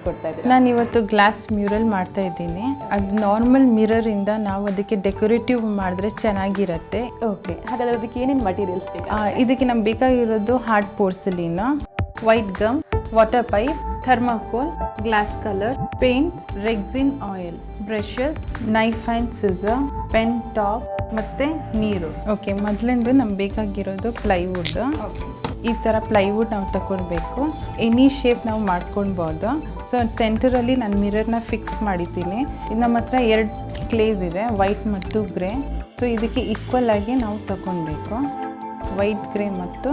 ತಿಳಿಸ್ಕೊಡ್ತಾ ಇದ್ದೀರಾ? ನಾನು ಇವತ್ತು ಗ್ಲಾಸ್ ಮ್ಯೂರಲ್ ಮಾಡ್ತಾ ಇದ್ದೀನಿ. ಅದು ನಾರ್ಮಲ್ ಮಿರರಿಂದ ನಾವು ಅದಕ್ಕೆ ಡೆಕೋರೇಟಿವ್ ಮಾಡಿದ್ರೆ ಚೆನ್ನಾಗಿರುತ್ತೆ. ಓಕೆ, ಹಾಗಾದ್ರೆ ಅದಕ್ಕೆ ಏನೇನು ಮಟೀರಿಯಲ್ಸ್ ಬೇಕು? ಇದಕ್ಕೆ ನಮ್ಗೆ ಬೇಕಾಗಿರೋದು hard porcelain, white gum, water pipe, thermocol, glass colour, paints, rexine oil, brushes, knife and scissor, pen top ಮತ್ತು ನೀರು. ಓಕೆ, ಮೊದಲಿಂದು ನಮ್ಗೆ ಬೇಕಾಗಿರೋದು ಪ್ಲೈವುಡ್. ಈ ಥರ ಪ್ಲೈವುಡ್ ನಾವು ತಗೊಳ್ಬೇಕು. ಎನಿ ಶೇಪ್ ನಾವು ಮಾಡ್ಕೊಳ್ಬೋದು. ಸೊ ಸೆಂಟರಲ್ಲಿ ನಾನು ಮಿರರ್ನ ಫಿಕ್ಸ್ ಮಾಡಿದ್ದೀನಿ. ಇದು ನಮ್ಮ ಹತ್ರ 2 ಕ್ಲೇಸ್ ಇದೆ, ವೈಟ್ ಮತ್ತು ಗ್ರೇ. ಸೊ ಇದಕ್ಕೆ ಈಕ್ವಲ್ ಆಗಿ ನಾವು ತಗೊಳ್ಬೇಕು, ವೈಟ್ ಗ್ರೇ ಮತ್ತು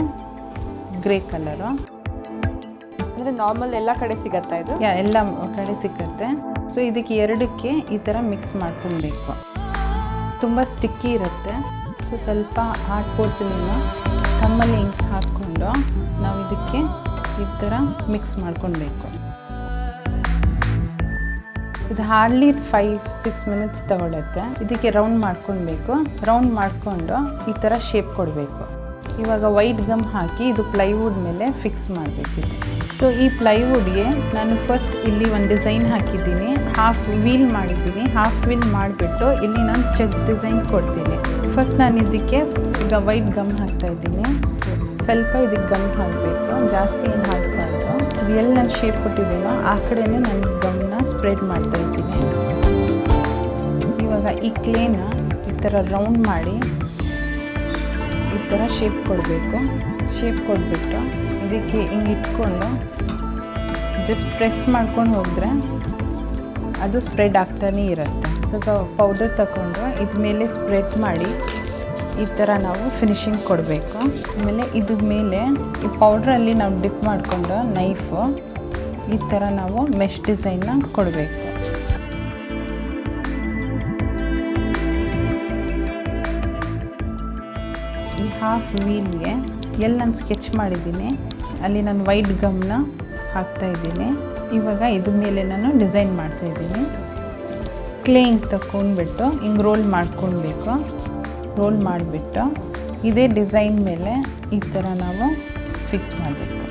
ಗ್ರೇ ಕಲರು. ಅಂದರೆ ನಾರ್ಮಲ್ ಎಲ್ಲ ಕಡೆ ಸಿಗತ್ತಾ ಇದು? ಎಲ್ಲ ಕಡೆ ಸಿಗುತ್ತೆ. ಸೊ ಇದಕ್ಕೆ 2ಕ್ಕೆ ಈ ಥರ ಮಿಕ್ಸ್ ಮಾಡ್ಕೊಳ್ಬೇಕು. ತುಂಬ ಸ್ಟಿಕ್ಕಿ ಇರುತ್ತೆ. ಸೊ ಸ್ವಲ್ಪ ಹಾರ್ಡ್ ಪೋರ್ಸಲಿನ ಕಮ್ಮಲ್ಲಿ ಇಂಕ್ ಹಾಕ್ಕೊಂಡು ನಾವು ಇದಕ್ಕೆ ಈ ಥರ ಮಿಕ್ಸ್ ಮಾಡ್ಕೊಳ್ಬೇಕು. ಇದು ಹಾರ್ಡ್ಲಿ 5-6 ಮಿನಿಟ್ಸ್ ತಗೊಳುತ್ತೆ. ಇದಕ್ಕೆ ರೌಂಡ್ ಮಾಡ್ಕೊಳ್ಬೇಕು. ರೌಂಡ್ ಮಾಡಿಕೊಂಡು ಈ ಥರ ಶೇಪ್ ಕೊಡಬೇಕು. ಇವಾಗ ವೈಟ್ ಗಮ್ ಹಾಕಿ ಇದು ಪ್ಲೈವುಡ್ ಮೇಲೆ ಫಿಕ್ಸ್ ಮಾಡಬೇಕಿದೆ. ಸೊ ಈ ಪ್ಲೈವುಡ್ಗೆ ನಾನು ಫಸ್ಟ್ ಇಲ್ಲಿ ಒಂದು ಡಿಸೈನ್ ಹಾಕಿದ್ದೀನಿ, ಹಾಫ್ ವೀಲ್ ಮಾಡಿದ್ದೀನಿ. ಹಾಫ್ ವೀಲ್ ಮಾಡಿಬಿಟ್ಟು ಇಲ್ಲಿ ನಾನು ಚೆಕ್ಸ್ ಡಿಸೈನ್ ಕೊಡ್ತೀನಿ. ಫಸ್ಟ್ ನಾನು ಇದಕ್ಕೆ ಈಗ ವೈಟ್ ಗಮ್ ಹಾಕ್ತಾಯಿದ್ದೀನಿ. ಸ್ವಲ್ಪ ಇದಕ್ಕೆ ಗಮ್ ಹಾಕಬೇಕು, ಜಾಸ್ತಿ ಏನು ಹಾಕಬಾರ್ದು. ಇದು ಎಲ್ಲಿ ನಾನು ಶೇಪ್ ಕೊಟ್ಟಿದ್ದೀನೋ ಆ ಕಡೆಯೇ ನಾನು ಗಮ್ನ ಸ್ಪ್ರೆಡ್ ಮಾಡ್ತಾಯಿದ್ದೀನಿ. ಇವಾಗ ಈ ಕ್ಲೇನ ಈ ಥರ ರೌಂಡ್ ಮಾಡಿ ಈ ಥರ ಶೇಪ್ ಕೊಡಬೇಕು. ಶೇಪ್ ಕೊಟ್ಬಿಟ್ಟು ಇದಕ್ಕೆ ಹಿಂಗೆ ಇಟ್ಕೊಂಡು ಜಸ್ಟ್ ಪ್ರೆಸ್ ಮಾಡ್ಕೊಂಡು ಹೋದರೆ ಅದು ಸ್ಪ್ರೆಡ್ ಆಗ್ತಾನೇ ಇರುತ್ತೆ. ಸ್ವಲ್ಪ ಪೌಡರ್ ತಗೊಂಡು ಇದ್ರ ಮೇಲೆ ಸ್ಪ್ರೆಡ್ ಮಾಡಿ ಈ ಥರ ನಾವು ಫಿನಿಶಿಂಗ್ ಕೊಡಬೇಕು. ಆಮೇಲೆ ಇದ್ರ ಮೇಲೆ ಈ ಪೌಡ್ರಲ್ಲಿ ನಾವು ಡಿಪ್ ಮಾಡಿಕೊಂಡು ನೈಫು ಈ ಥರ ನಾವು ಮೆಶ್ ಡಿಸೈನ್ನ ಕೊಡಬೇಕು. ಈ ಹಾಫ್ ವೀಲ್ಗೆ ಎಲ್ಲಿ ನಾನು ಸ್ಕೆಚ್ ಮಾಡಿದ್ದೀನಿ ಅಲ್ಲಿ ನಾನು ವೈಟ್ ಗಮ್ನ ಹಾಕ್ತಾಯಿದ್ದೀನಿ. ಇವಾಗ ಇದ್ರ ಮೇಲೆ ನಾನು ಡಿಸೈನ್ ಮಾಡ್ತಾಯಿದ್ದೀನಿ. ಕ್ಲೇ ಹಿಂಗೆ ತಗೊಂಡ್ಬಿಟ್ಟು ಹಿಂಗೆ ರೋಲ್ ಮಾಡ್ಕೊಳ್ಬೇಕು. ರೋಲ್ ಮಾಡಿಬಿಟ್ಟು ಇದೇ ಡಿಸೈನ್ ಮೇಲೆ ಈ ಥರ ನಾವು ಫಿಕ್ಸ್ ಮಾಡಬೇಕು.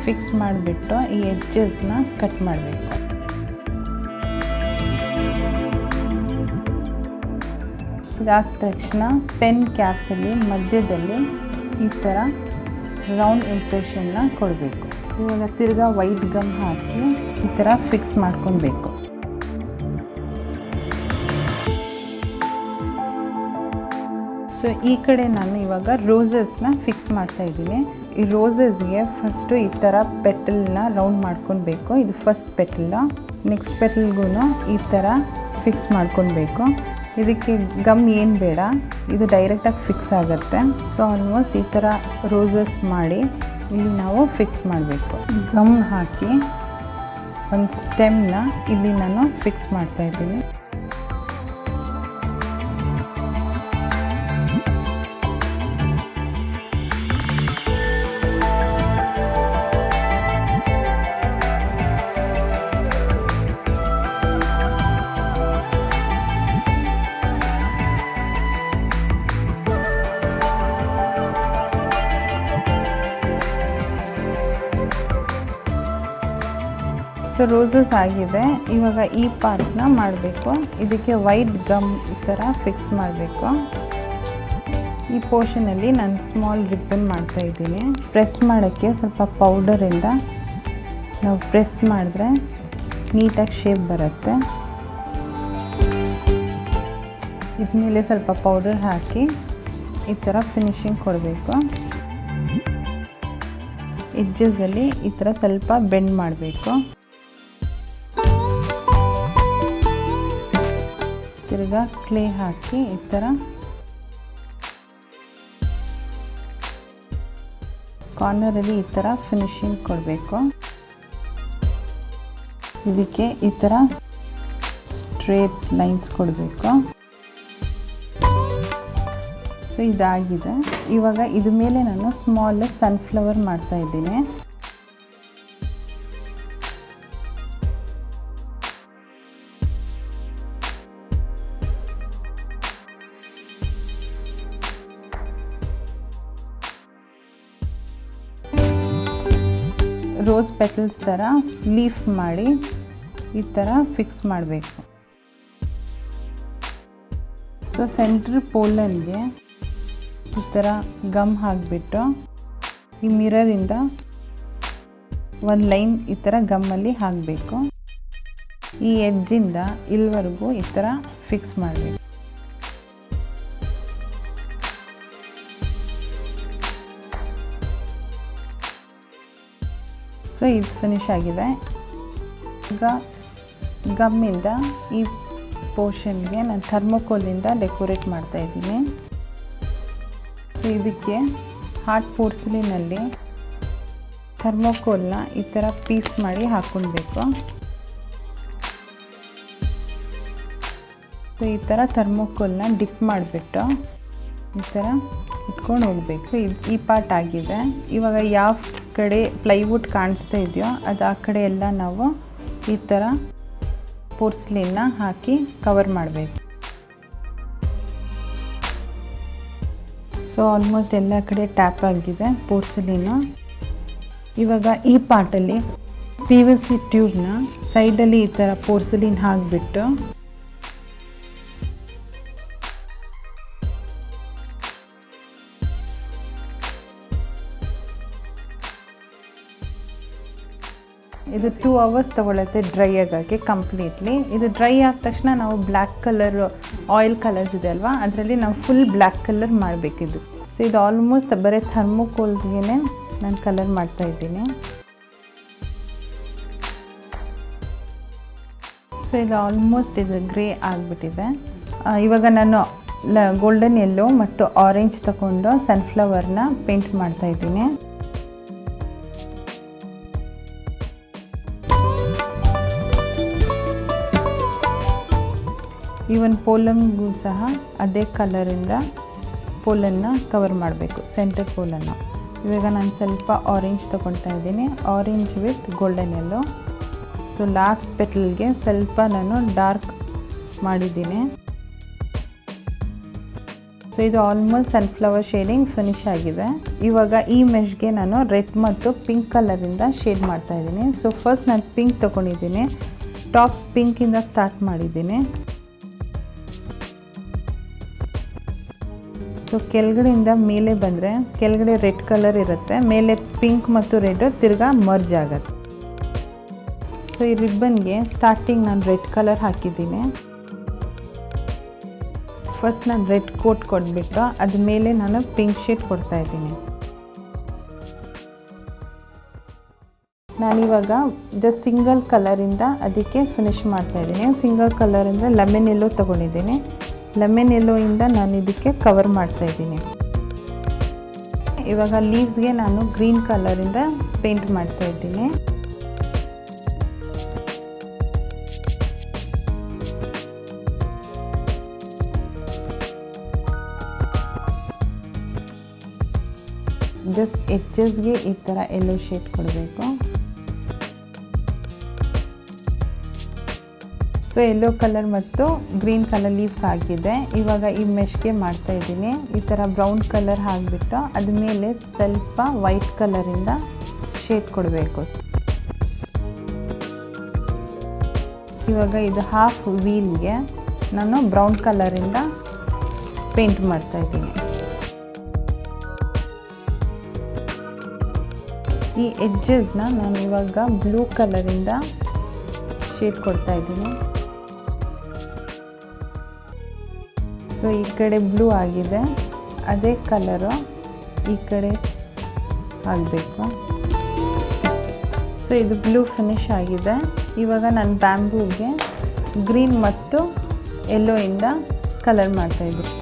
ಫಿಕ್ಸ್ ಮಾಡಿಬಿಟ್ಟು ಈ ಎಡ್ಜಸ್ನ ಕಟ್ ಮಾಡಬೇಕು. ಇದಾದ ತಕ್ಷಣ ಪೆನ್ ಕ್ಯಾಪಲ್ಲಿ ಮಧ್ಯದಲ್ಲಿ ಈ ಥರ ರೌಂಡ್ ಇಂಪ್ರೆಷನ್ನ ಕೊಡಬೇಕು. ಇವಾಗ ತಿರ್ಗಾ ವೈಟ್ ಗಮ್ ಹಾಕಿ ಈ ಥರ ಫಿಕ್ಸ್ ಮಾಡ್ಕೊಳ್ಬೇಕು. ಸೊ ಈ ಕಡೆ ನಾನು ಇವಾಗ ರೋಸಸ್ನ ಫಿಕ್ಸ್ ಮಾಡ್ತಾಯಿದ್ದೀನಿ. ಈ ರೋಸಸ್ಗೆ ಫಸ್ಟು ಈ ಥರ ಪೆಟಲ್ನ ರೌಂಡ್ ಮಾಡ್ಕೊಳ್ಬೇಕು. ಇದು ಫಸ್ಟ್ ಪೆಟಲ್. ನೆಕ್ಸ್ಟ್ ಪೆಟಲ್ಗೂ ಈ ಥರ ಫಿಕ್ಸ್ ಮಾಡ್ಕೊಳ್ಬೇಕು. ಇದಕ್ಕೆ ಗಮ್ ಏನು ಬೇಡ, ಇದು ಡೈರೆಕ್ಟಾಗಿ ಫಿಕ್ಸ್ ಆಗುತ್ತೆ. ಸೊ ಆಲ್ಮೋಸ್ಟ್ ಈ ಥರ ರೋಸಸ್ ಮಾಡಿ ಇಲ್ಲಿ ನಾವು ಫಿಕ್ಸ್ ಮಾಡಬೇಕು. ಗಮ್ ಹಾಕಿ ಒಂದು ಸ್ಟೆಮ್ನ ಇಲ್ಲಿ ನಾನು ಫಿಕ್ಸ್ ಮಾಡ್ತಾಯಿದ್ದೀನಿ. ಸೊ ರೋಸಸ್ ಆಗಿದೆ. ಇವಾಗ ಈ ಪಾರ್ಟ್ನ ಮಾಡಬೇಕು. ಇದಕ್ಕೆ ವೈಟ್ ಗಮ್ ಈ ಥರ ಫಿಕ್ಸ್ ಮಾಡಬೇಕು. ಈ ಪೋರ್ಷನಲ್ಲಿ ನಾನು ಸ್ಮಾಲ್ ರಿಬ್ಬನ್ ಮಾಡ್ತಾಯಿದ್ದೀನಿ. ಪ್ರೆಸ್ ಮಾಡೋಕ್ಕೆ ಸ್ವಲ್ಪ ಪೌಡರಿಂದ ನಾವು ಪ್ರೆಸ್ ಮಾಡಿದ್ರೆ ನೀಟಾಗಿ ಶೇಪ್ ಬರುತ್ತೆ. ಇದ್ರ ಮೇಲೆ ಸ್ವಲ್ಪ ಪೌಡರ್ ಹಾಕಿ ಈ ಥರ ಫಿನಿಶಿಂಗ್ ಕೊಡಬೇಕು. ಎಡ್ಜಸಲ್ಲಿ ಈ ಥರ ಸ್ವಲ್ಪ ಬೆಂಡ್ ಮಾಡಬೇಕು. ತಿರ್ಗಾ ಕ್ಲೇ ಹಾಕಿ ಈ ಥರ ಕಾರ್ನರಲ್ಲಿ ಈ ಥರ ಫಿನಿಶಿಂಗ್ ಕೊಡಬೇಕು. ಇದಕ್ಕೆ ಈ ಥರ ಸ್ಟ್ರೇಟ್ ಲೈನ್ಸ್ ಕೊಡಬೇಕು. ಸೊ ಇದಾಗಿದೆ. ಇವಾಗ ಇದ್ರ ಮೇಲೆ ನಾನು ಸ್ಮಾಲ್ ಸನ್ಫ್ಲವರ್ ಮಾಡ್ತಾಯಿದ್ದೀನಿ. ರೋಸ್ ಪೆಟಲ್ಸ್ ಥರ ಲೀಫ್ ಮಾಡಿ ಈ ಥರ ಫಿಕ್ಸ್ ಮಾಡಬೇಕು. ಸೊ ಸೆಂಟ್ರ್ ಪೋಲನ್ಗೆ ಈ ಥರ ಗಮ್ ಹಾಕಿಬಿಟ್ಟು ಈ ಮಿರರಿಂದ ಒಂದು ಲೈನ್ ಈ ಥರ ಗಮ್ಮಲ್ಲಿ ಹಾಕಬೇಕು. ಈ ಎಡ್ಜಿಂದ ಇಲ್ಲಿವರೆಗೂ ಈ ಥರ ಫಿಕ್ಸ್ ಮಾಡಬೇಕು. ಸೊ ಇದು ಫಿನಿಶ್ ಆಗಿದೆ. ಈಗ ಗಮ್ಮಿಂದ ಈ ಪೋರ್ಷನ್ಗೆ ನಾನು ಥರ್ಮೋಕೋಲಿಂದ ಡೆಕೋರೇಟ್ ಮಾಡ್ತಾಯಿದ್ದೀನಿ. ಸೊ ಇದಕ್ಕೆ ಹಾರ್ಟ್ ಪೋರ್ಸಿಲಿನಲ್ಲಿ ಥರ್ಮೋಕೋಲ್ನ ಈ ಥರ ಪೀಸ್ ಮಾಡಿ ಹಾಕ್ಕೊಳ್ಬೇಕು. ಸೊ ಈ ಥರ ಥರ್ಮೋಕೋಲ್ನ ಡಿಪ್ ಮಾಡಿಬಿಟ್ಟು ಈ ಥರ ಇಟ್ಕೊಂಡು ಹೋಗ್ಬೇಕು. ಸೊ ಈ ಪಾರ್ಟ್ ಆಗಿದೆ. ಇವಾಗ ಯಾವ ಕಡೆ ಪ್ಲೈವುಡ್ ಕಾಣಿಸ್ತಾ ಇದೆಯೋ ಅದು ಆ ಕಡೆ ಎಲ್ಲ ನಾವು ಈ ಥರ ಪೋರ್ಸ್ಲಿನ್ನ ಹಾಕಿ ಕವರ್ ಮಾಡಬೇಕು. ಸೊ ಆಲ್ಮೋಸ್ಟ್ ಎಲ್ಲ ಕಡೆ ಟ್ಯಾಪ್ ಆಗಿದೆ ಪೋರ್ಸಲಿನ. ಇವಾಗ ಈ ಪಾರ್ಟಲ್ಲಿ PVC ಟ್ಯೂಬ್ನ ಸೈಡಲ್ಲಿ ಈ ಥರ ಪೋರ್ಸಲಿನ್ ಹಾಕಿಬಿಟ್ಟು ಇದು 2 hours ತೊಗೊಳುತ್ತೆ ಡ್ರೈ ಆಗೋಕ್ಕೆ ಕಂಪ್ಲೀಟ್ಲಿ. ಇದು ಡ್ರೈ ಆದ ತಕ್ಷಣ ನಾವು ಬ್ಲ್ಯಾಕ್ ಕಲರ್ ಆಯಿಲ್ ಕಲರ್ಸ್ ಇದೆ ಅಲ್ವಾ, ಅದರಲ್ಲಿ ನಾವು ಫುಲ್ ಬ್ಲ್ಯಾಕ್ ಕಲರ್ ಮಾಡಬೇಕಿದು. ಸೊ ಇದು ಆಲ್ಮೋಸ್ಟ್ ಬರೀ ಥರ್ಮೋಕೋಲ್ಸ್ಗೆ ನಾನು ಕಲರ್ ಮಾಡ್ತಾಯಿದ್ದೀನಿ. ಸೊ ಇದು ಆಲ್ಮೋಸ್ಟ್ ಇದು ಗ್ರೇ ಆಗಿಬಿಟ್ಟಿದೆ. ಇವಾಗ ನಾನು ಗೋಲ್ಡನ್ ಯೆಲ್ಲೋ ಮತ್ತು ಆರೆಂಜ್ ತಗೊಂಡು ಸನ್ಫ್ಲವರ್ನ ಪೇಂಟ್ ಮಾಡ್ತಾಯಿದ್ದೀನಿ. ಈವನ್ ಪೋಲನ್ಗೂ ಸಹ ಅದೇ ಕಲರಿಂದ ಪೋಲನ್ನು ಕವರ್ ಮಾಡಬೇಕು, ಸೆಂಟರ್ ಪೋಲನ್ನು. ಇವಾಗ ನಾನು ಸ್ವಲ್ಪ ಆರೆಂಜ್ ತೊಗೊಳ್ತಾ ಇದ್ದೀನಿ, orange with golden yellow. So last ಪೆಟಲ್ಗೆ ಸ್ವಲ್ಪ ನಾನು ಡಾರ್ಕ್ ಮಾಡಿದ್ದೀನಿ. ಸೊ ಇದು ಆಲ್ಮೋಸ್ಟ್ ಸನ್ಫ್ಲವರ್ ಶೇಡಿಂಗ್ ಫಿನಿಶ್ ಆಗಿದೆ. ಇವಾಗ ಈ ಮೆಶ್ಗೆ ನಾನು ರೆಡ್ ಮತ್ತು ಪಿಂಕ್ ಕಲರಿಂದ ಶೇಡ್ ಮಾಡ್ತಾಯಿದ್ದೀನಿ. ಸೊ ಫಸ್ಟ್ ನಾನು ಪಿಂಕ್ ತೊಗೊಂಡಿದ್ದೀನಿ, ಟಾಪ್ ಪಿಂಕಿಂದ ಸ್ಟಾರ್ಟ್ ಮಾಡಿದ್ದೀನಿ. ಸೊ ಕೆಳಗಡೆಯಿಂದ ಮೇಲೆ ಬಂದರೆ ಕೆಳಗಡೆ ರೆಡ್ ಕಲರ್ ಇರುತ್ತೆ, ಮೇಲೆ ಪಿಂಕ್ ಮತ್ತು ರೆಡ್ ತಿರ್ಗಾ ಮರ್ಜ್ ಆಗುತ್ತೆ. ಸೊ ಈ ರಿಬ್ಬನ್ಗೆ ಸ್ಟಾರ್ಟಿಂಗ್ ನಾನು ರೆಡ್ ಕಲರ್ ಹಾಕಿದ್ದೀನಿ. ಫಸ್ಟ್ ನಾನು ರೆಡ್ ಕೋಟ್ ಕೊಟ್ಬಿಟ್ಟು ಅದ್ರ ಮೇಲೆ ನಾನು ಪಿಂಕ್ ಶೇಡ್ ಕೊಡ್ತಾಯಿದ್ದೀನಿ. ನಾನಿವಾಗ ಜಸ್ಟ್ ಸಿಂಗಲ್ ಕಲರಿಂದ ಅದಕ್ಕೆ ಫಿನಿಶ್ ಮಾಡ್ತಾಯಿದ್ದೀನಿ. ಸಿಂಗಲ್ ಕಲರಿಂದ ಲೆಮನ್ ಯೆಲ್ಲೋ ತೊಗೊಂಡಿದ್ದೀನಿ. ಲೆಮನ್ ಯೆಲ್ಲೋಯಿಂದ ನಾನು ಇದಕ್ಕೆ ಕವರ್ ಮಾಡ್ತಾಯಿದ್ದೀನಿ. ಇವಾಗ ಲೀವ್ಸ್ಗೆ ನಾನು ಗ್ರೀನ್ ಕಲರಿಂದ ಪೇಂಟ್ ಮಾಡ್ತಾಯಿದ್ದೀನಿ. ಜಸ್ಟ್ ಎಡ್ಜಸ್ಗೆ ಈ ಥರ ಯೆಲ್ಲೋ ಶೇಡ್ ಕೊಡಬೇಕು. ಸೊ ಯೆಲ್ಲೋ ಕಲರ್ ಮತ್ತು ಗ್ರೀನ್ ಕಲರ್ ಲೀಫ್ ಆಗಿದೆ. ಇವಾಗ ಈ ಮೆಶ್ಗೆ ಮಾಡ್ತಾಯಿದ್ದೀನಿ. ಈ ಥರ ಬ್ರೌನ್ ಕಲರ್ ಹಾಕಿಬಿಟ್ಟು ಅದ ಮೇಲೆ ಸ್ವಲ್ಪ ವೈಟ್ ಕಲರಿಂದ ಶೇಡ್ ಕೊಡಬೇಕು. ಇವಾಗ ಇದು ಹಾಫ್ ವೀಲ್ಗೆ ನಾನು ಬ್ರೌನ್ ಕಲರಿಂದ ಪೇಂಟ್ ಮಾಡ್ತಾಯಿದ್ದೀನಿ. ಈ ಎಡ್ಜಸ್ನ ನಾನು ಇವಾಗ ಬ್ಲೂ ಕಲರಿಂದ ಶೇಡ್ ಕೊಡ್ತಾಯಿದ್ದೀನಿ. ಸೊ ಈ ಕಡೆ ಬ್ಲೂ ಆಗಿದೆ, ಅದೇ ಕಲರು ಈ ಕಡೆ ಆಗಬೇಕು. ಸೊ ಇದು ಬ್ಲೂ ಫಿನಿಶ್ ಆಗಿದೆ. ಇವಾಗ ನಾನು ಬ್ಯಾಂಬೂಗೆ ಗ್ರೀನ್ ಮತ್ತು ಯೆಲ್ಲೋ ಇಂದ ಕಲರ್ ಮಾಡ್ತಾಯಿದ್ದೀನಿ.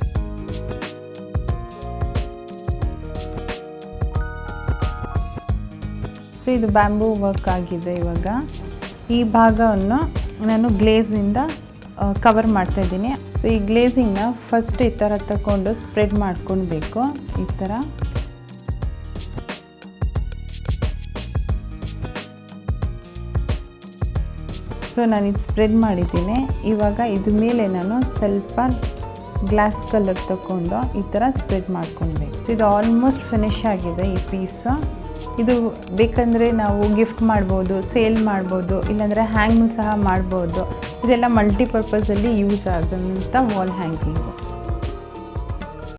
ಸೊ ಇದು ಬ್ಯಾಂಬೂ ವರ್ಕ್ ಆಗಿದೆ. ಇವಾಗ ಈ ಭಾಗವನ್ನು ನಾನು ಗ್ಲೇಸಿಂದ ಕವರ್ ಮಾಡ್ತಾಯಿದ್ದೀನಿ. ಸೊ ಈ ಗ್ಲೇಸಿಂಗ್ನ ಫಸ್ಟ್ ಈ ಥರ ತಗೊಂಡು ಸ್ಪ್ರೆಡ್ ಮಾಡ್ಕೊಳ್ಬೇಕು. ಈ ಥರ ಸೊ ನಾನು ಇದು ಸ್ಪ್ರೆಡ್ ಮಾಡಿದ್ದೀನಿ. ಇವಾಗ ಇದ್ರ ಮೇಲೆ ನಾನು ಸ್ವಲ್ಪ ಗ್ಲಾಸ್ ಕಲರ್ ತಗೊಂಡು ಈ ಥರ ಸ್ಪ್ರೆಡ್ ಮಾಡ್ಕೊಳ್ಬೇಕು. ಇದು ಆಲ್ಮೋಸ್ಟ್ ಫಿನಿಶ್ ಆಗಿದೆ ಈ ಪೀಸು. ಇದು ಬೇಕಂದರೆ ನಾವು ಗಿಫ್ಟ್ ಮಾಡ್ಬೋದು, ಸೇಲ್ ಮಾಡ್ಬೋದು, ಇಲ್ಲಾಂದರೆ ಹ್ಯಾಂಗ್ನು ಸಹ ಮಾಡ್ಬೋದು. ಇದೆಲ್ಲ ಮಲ್ಟಿಪರ್ಪಸಲ್ಲಿ ಯೂಸ್ ಆಗೋಂಥ ವಾಲ್ ಹ್ಯಾಂಗಿಂಗು.